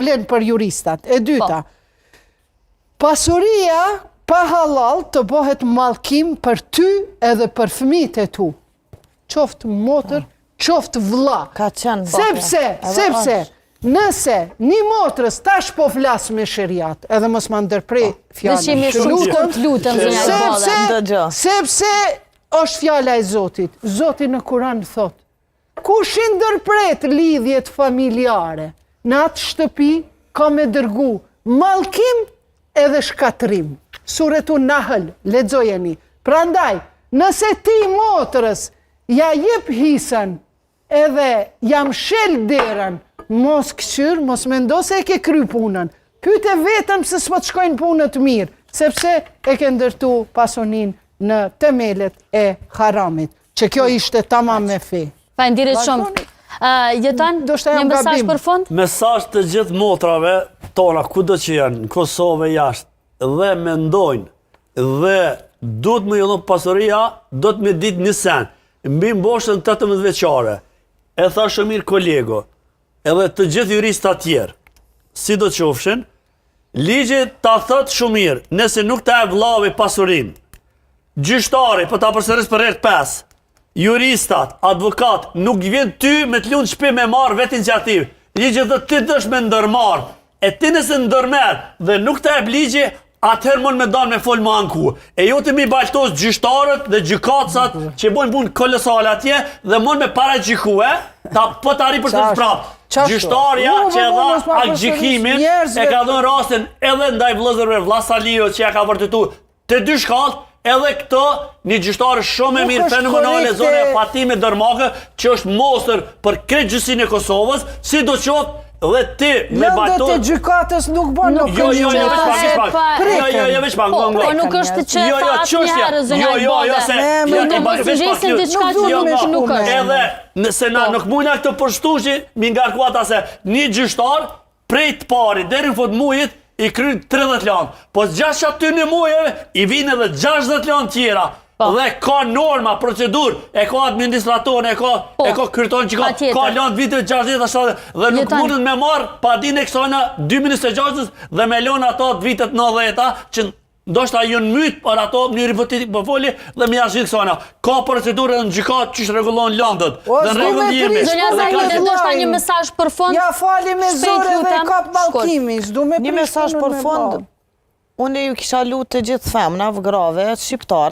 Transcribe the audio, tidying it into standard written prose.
vlen për juristat. E dyta, pasuria pa halal të bëhet mallkim për ty edhe për fëmijët e tu. Qoftë motër, qoftë vëlla. Ka qenë Sepse, nëse një motrës tash po flas me sheriat, edhe mos ma ndërprej fjalën. Sepse është fjala e Zotit. Zoti në Kur'an thot, kush i ndërpret lidhjet familjare në atë shtëpi ka me dërgu mallkim edhe shkatrim. Suretu Nahl, lexojeni. Prandaj, nëse ti motrës ja jep hisën edhe jam shel derën, mos këqyr, mos mendo se e ke kry punën. Pyete vetëm se s'po të shkojnë punët mirë, sepse e ke ndërtu pasunin në temelet e haramit, që kjo ishte tamam me fe. Faleminderit shumë. Jeton, një mesazh për fund? Mesazh të gjithë motrave tona, kudo që janë, në Kosovë jashtë, dhe mendojnë dhe duhet më jolon pasuria, do të me ditë një sen, mbi mboshën 18 veçare. E tha shumë mirë kolego, edhe të gjithë juristat tjerë, si do qofshin, ligji ta thot shumë mirë, nëse nuk ta e vllavi pasurin, gjyqtari për ta përsëris për herë 5, juristat, advokat, nuk vjen ty me të lunë shpi me marë vetë iniciativë. Ligji dhe ti dësh me ndërmarë, e ti nëse ndërmerë dhe nuk ta e ligji, atëherë mund me danë me folë më anku. E jo të mi baltos gjyqtarët dhe gjykatsat që bojnë punë kolosale atje dhe mund me para gjykue, ta po të arri për të sprapë. Gjyqtarja që e dha aktgjykimin e ka dhënë rastin edhe ndaj vëllezërve Vlasalio që ja ka vërtetu të 2 shkallë, edhe këto një gjyqtarë shumë e mirë fenomenale zone e Fatime Dërmakë që është mostër për krejt gjyqësinë e Kosovës, si do qoftë dhe ti me balton... Lëndët e gjykatës nuk bën nuk veç pak, po nuk është që fatë një herë zënja i bode. Nuk mos të gjesin të qka që nuk është. Edhe nëse na nuk mujna këtë përshtu që mi ngarkuat ase një gjyqtar prej të pari deri në fund mujit i kryen 30 lanë. Po gjatë aty një mujeve i vinë edhe 60 lanë tjera. Dhe ka norma, procedur, e ka administrator, e ka kryton që ka lanë viteve 60-70 dhe nuk mundën me marë pa din e kësojna 2026 dhe me lanë ato vitet 90 që ndoshta jënë mytë për ato mënyrë hipotetik për foli dhe me jashtë kësojna. Ka procedurë në gjykat që shregullon landët dhe regull jemi. Zonja Zahide, ndoshta një mesazh për fund? Ja fali me zore dhe kap mallkimi. Një mesazh për fund. Unë ju kisha lutë të gjithë femnave, grave, shqiptare,